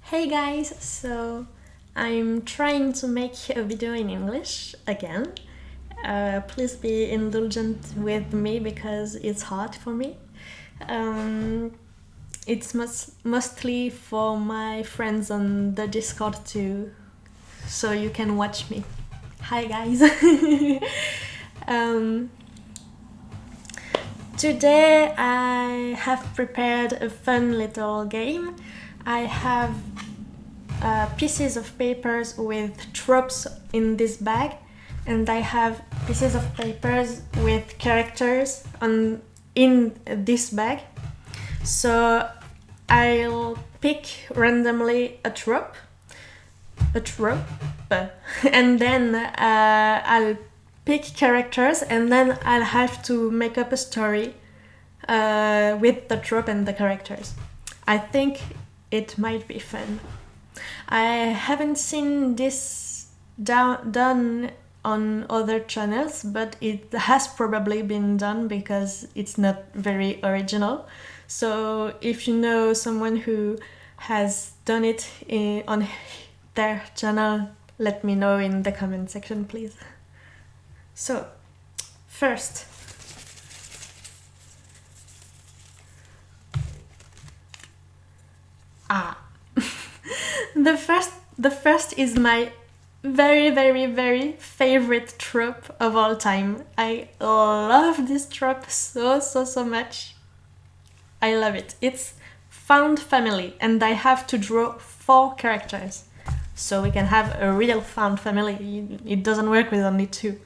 Hey guys, so I'm trying to make a video in English again. Please be indulgent with me because it's hard for me. Um, it's mostly for my friends on the Discord too, so you can watch me. Hi guys! um, Today I have prepared a fun little game. I have pieces of papers with tropes in this bag, and I have pieces of papers with characters in this bag. So I'll pick randomly a trope, and then I'll pick characters, and then I'll have to make up a story with the trope and the characters. I think it might be fun. I haven't seen this done on other channels, but it has probably been done because it's not very original. So if you know someone who has done it on their channel, let me know in the comment section, please. So, first, the first is my very favorite trope of all time. I love this trope so much. I love it. It's found family, and I have to draw 4 characters, so we can have a real found family. It doesn't work with only 2.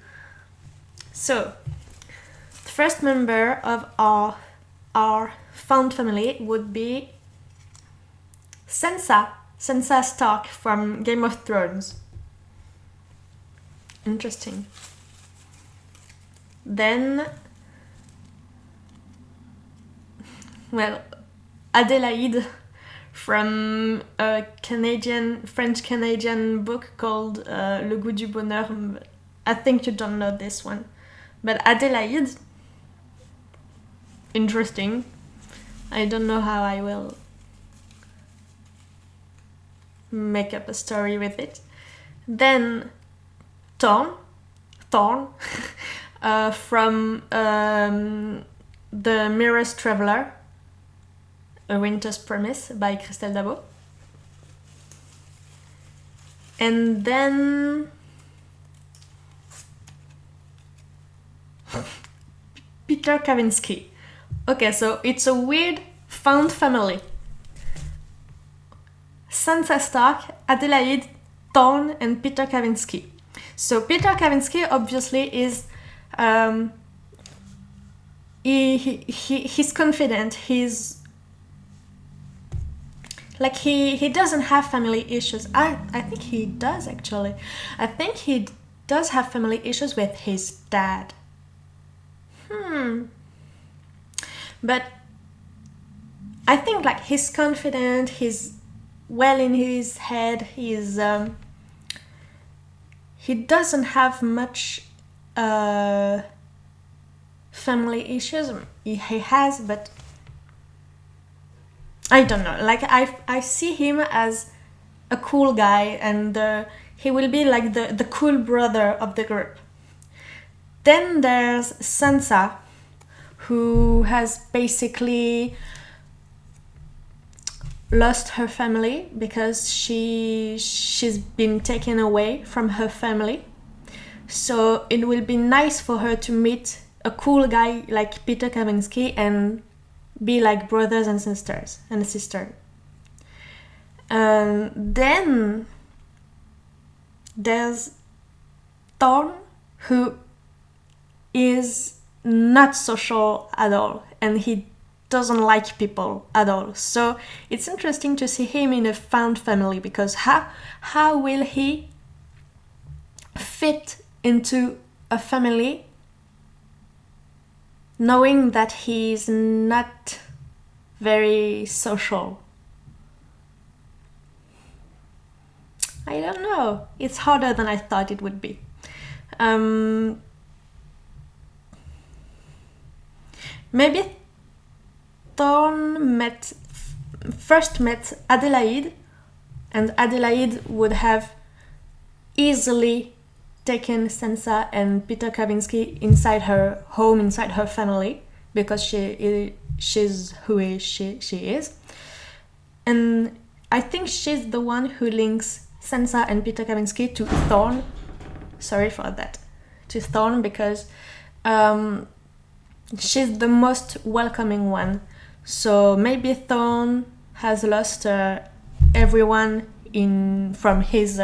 So, the first member of our found family would be Sansa Stark from Game of Thrones. Interesting. Then, well, Adélaïde from a French-Canadian book called Le Goût du Bonheur. I think you don't know this one. But Adélaïde, interesting. I don't know how I will make up a story with it. Then Thorn from The Mirror's Traveler, A Winter's Promise by Christelle Dabo. And then Peter Kavinsky. Okay, so it's a weird found family. Sansa Stark, Adélaïde, Thorn, and Peter Kavinsky. So Peter Kavinsky obviously is he's confident. He's like he doesn't have family issues. I think he does actually. I think he does have family issues with his dad. But I think like he's confident, he's well in his head, he doesn't have much family issues. He has, but I don't know. Like I see him as a cool guy, and he will be like the cool brother of the group. Then there's Sansa, who has basically lost her family because she's been taken away from her family. So it will be nice for her to meet a cool guy like Peter Kavinsky and be like brothers and sisters and a sister. Then there's Thorn, who is not social at all, and he doesn't like people at all. So it's interesting to see him in a found family, because how will he fit into a family knowing that he's not very social? I don't know. It's harder than I thought it would be. Maybe Thorn first met Adélaïde And Adelaide would have easily taken Sansa and Peter Kavinsky inside her home, inside her family, because she's who she is. And I think she's the one who links Sansa and Peter Kavinsky to Thorne. Sorry for that. To Thorne, because she's the most welcoming one. So maybe Thorne has lost everyone from his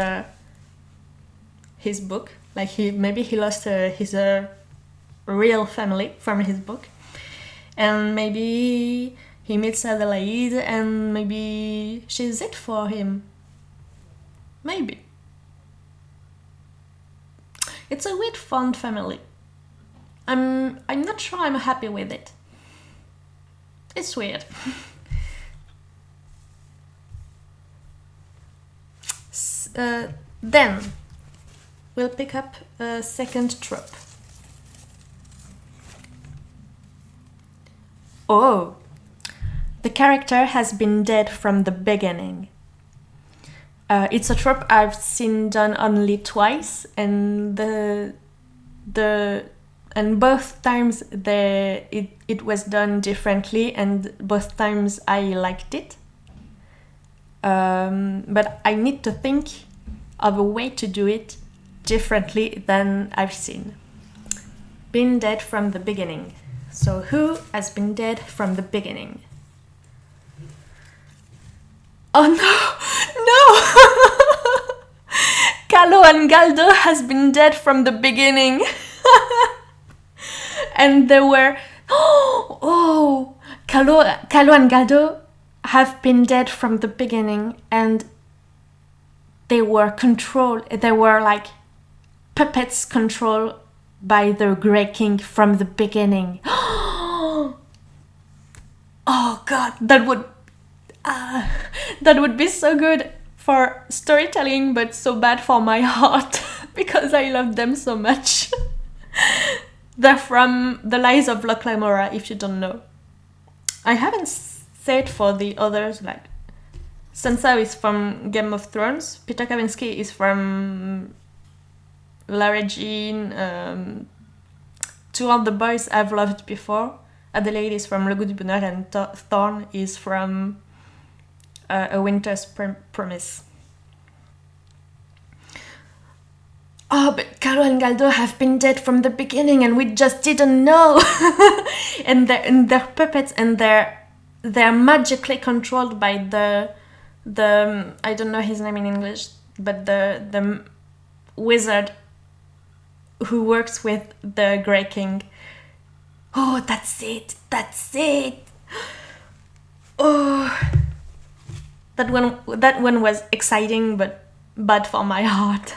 book. Like he lost his real family from his book, and maybe he meets Adelaide, and maybe she's it for him. Maybe. It's a weird fond family. I'm not sure I'm happy with it. It's weird. Then we'll pick up a second trope. Oh, the character has been dead from the beginning. It's a trope I've seen done only twice, and and both times it was done differently, and both times I liked it. But I need to think of a way to do it differently than I've seen. Been dead from the beginning. So who has been dead from the beginning? Oh no! Carlo and Galdo has been dead from the beginning. And they were... Carlo and Galdo have been dead from the beginning, and they were controlled. They were like puppets controlled by the Grey King from the beginning. Oh God, that would be so good for storytelling, but so bad for my heart because I love them so much. They're from The Lies of Locke Lamora, if you don't know. I haven't said for the others, like Sansa is from Game of Thrones, Peter Kavinsky is from Lara Jean, two of the boys I've loved before. Adelaide is from Le Goût du Bonheur, and Thorne is from A Winter's Promise. Oh, but Carlo and Galdo have been dead from the beginning, and we just didn't know. and they're puppets, and they're magically controlled by the I don't know his name in English, but the wizard who works with the Grey King. Oh, that's it. Oh, that one was exciting, but bad for my heart.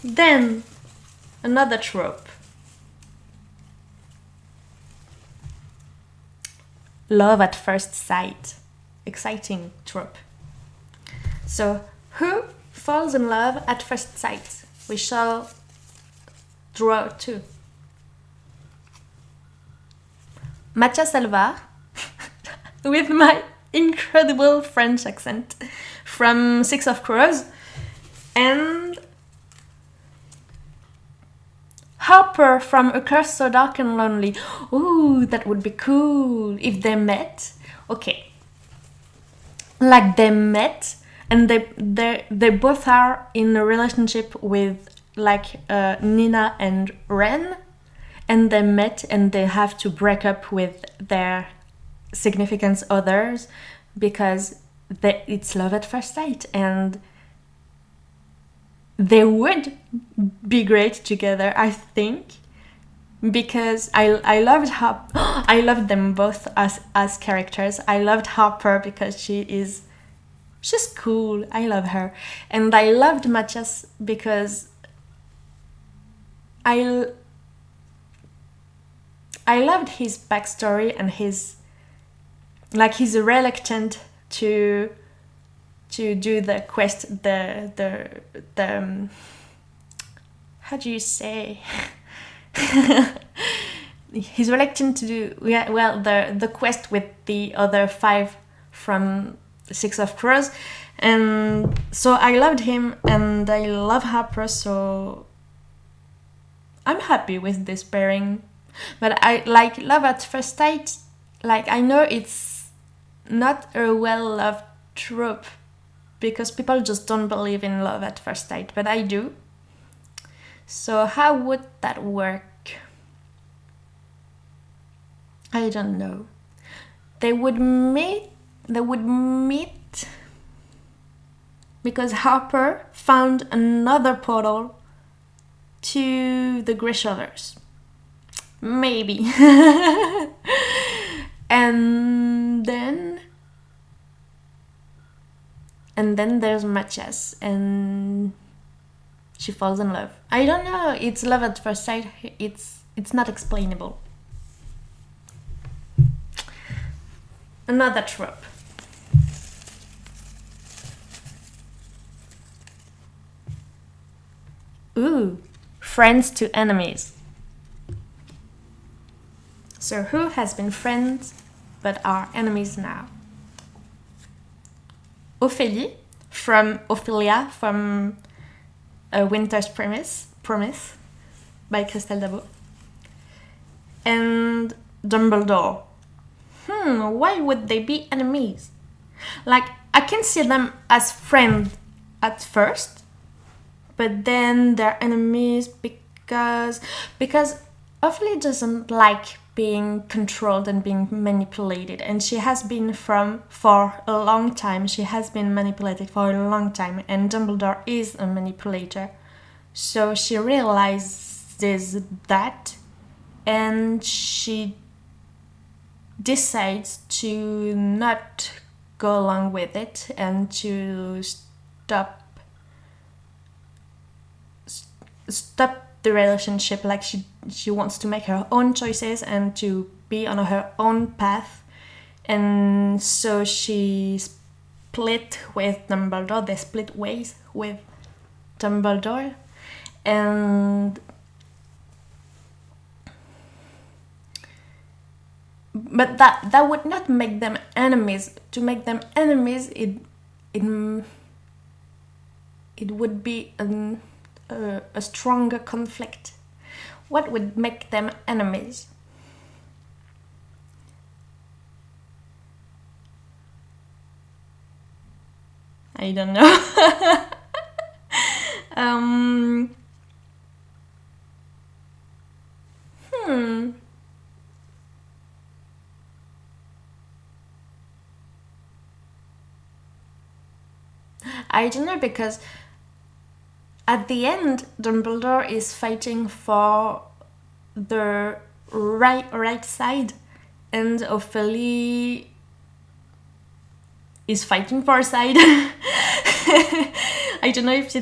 Then, another trope. Love at first sight. Exciting trope. So, who falls in love at first sight? We shall draw two. Mathias Alvar, with my incredible French accent, from Six of Crows, and Harper from A Curse So Dark and Lonely. Ooh, that would be cool if they met. Okay, like they met, and they both are in a relationship with like Nina and Ren, and they met and they have to break up with their significant others because it's love at first sight, and they would be great together, I think, because I loved them both as characters. I loved Harper because she's cool. I love her, and I loved Mathias because I loved his backstory, and he's reluctant to do the quest, the how do you say? He's reluctant to do the quest with the other 5 from Six of Crows, and so I loved him, and I love Harper, so I'm happy with this pairing. But I like Love at First Sight. Like, I know it's not a well-loved trope because people just don't believe in love at first sight, but I do. So how would that work? I don't know. They would meet because Harper found another portal to the Grishaverse. Maybe. and then there's Matthias, and she falls in love. I don't know, it's love at first sight. It's not explainable. Another trope. Ooh, friends to enemies. So who has been friends but are enemies now? Ophélie from Ophelia from A Winter's Promise by Christelle Dabo. And Dumbledore. Why would they be enemies? Like, I can see them as friends at first, but then they're enemies because Ophélie doesn't like being controlled and being manipulated, and she has been for a long time. She has been manipulated for a long time, and Dumbledore is a manipulator. So she realizes that, and she decides to not go along with it and to stop the relationship. Like, she wants to make her own choices and to be on her own path, and so she split with Dumbledore. They split ways with Dumbledore, and but that would not make them enemies. To make them enemies, it would be a stronger conflict. What would make them enemies? I don't know. I don't know, because at the end, Dumbledore is fighting for the right side, and Ophélie is fighting for a side. I don't know if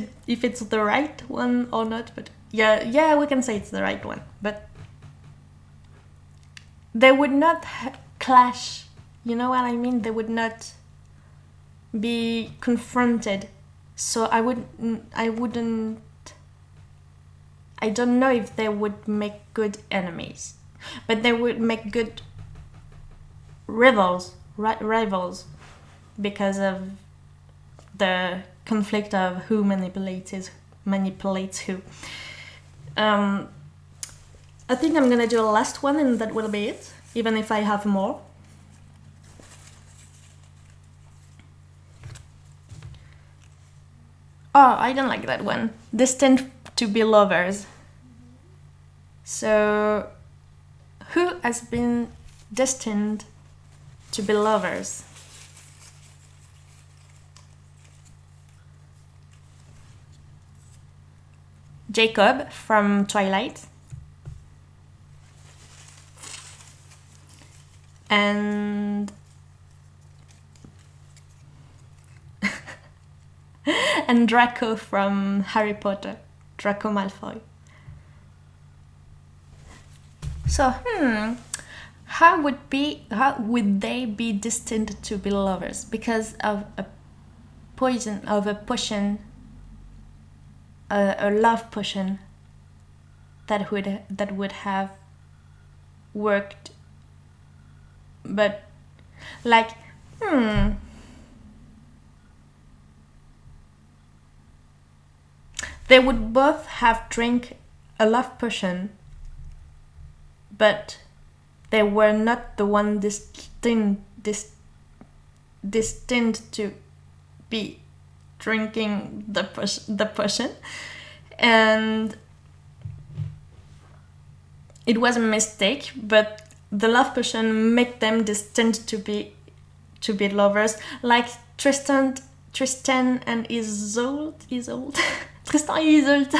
it's the right one or not, but yeah, we can say it's the right one. But they would not clash. You know what I mean? They would not be confronted. So I wouldn't. I don't know if they would make good enemies, but they would make good rivals, because of the conflict of who manipulates who. I think I'm gonna do a last one, and that will be it, even if I have more. Oh, I don't like that one. Destined to be lovers. So, who has been destined to be lovers? Jacob from Twilight. And and Draco from Harry Potter, Draco Malfoy. So, how would they be destined to be lovers? Because of a potion, a love potion that would have worked. But, like, They would both have drank a love potion, but they were not the one destined to be drinking the potion, and it was a mistake. But the love potion made them destined to be lovers, like Tristan and Isolde. Tristan and Isolde.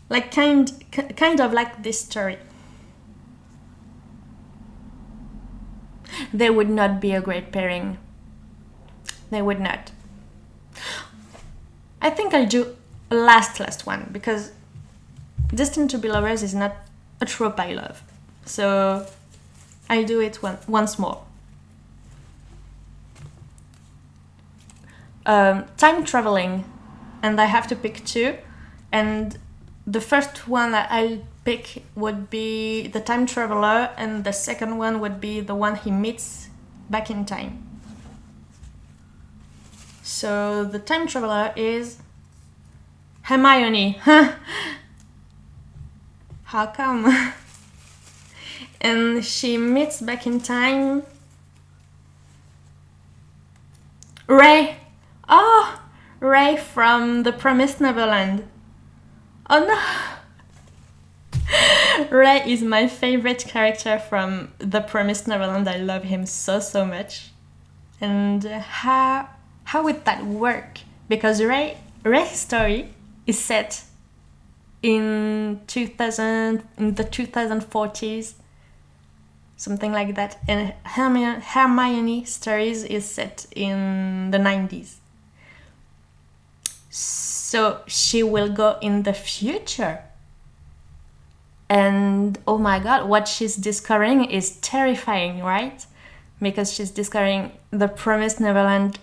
Like kind of like this story. They would not be a great pairing. They would not. I think I'll do a last one, because Destined to be Lovers is not a trope I love. So I'll do it once more. Time traveling, and I have to pick two, and the first one that I'll pick would be the time traveler, and the second one would be the one he meets back in time. So the time traveler is Hermione. How come? And she meets back in time Ray. Oh, Ray from The Promised Neverland. Oh no! Ray is my favorite character from The Promised Neverland. I love him so much. And how would that work? Because Ray's story is set in the 2040s, something like that. And Hermione's stories is set in the 90s. So she will go in the future. And oh my god, what she's discovering is terrifying, right? Because she's discovering the Promised Neverland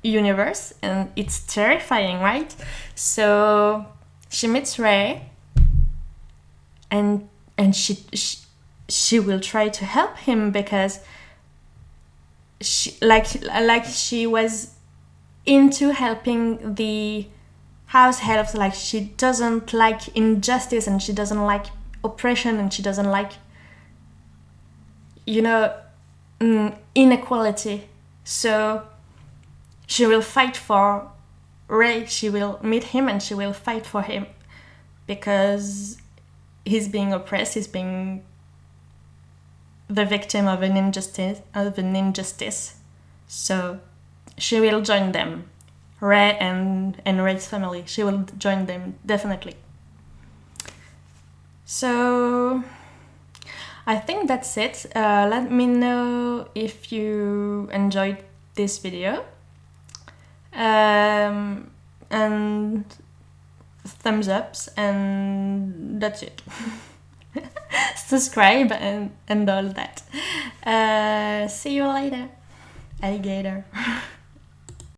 universe, and it's terrifying, right? So she meets Ray, and she will try to help him, because she was into helping the house elves. Like, she doesn't like injustice, and she doesn't like oppression, and she doesn't like, inequality. So she will fight for Ray. She will meet him and she will fight for him, because he's being oppressed, he's being the victim of an injustice. So she will join them, Ray and Ray's family. She will join them, definitely. So I think that's it. Let me know if you enjoyed this video. And thumbs ups, and that's it. Subscribe and all that. See you later, alligator.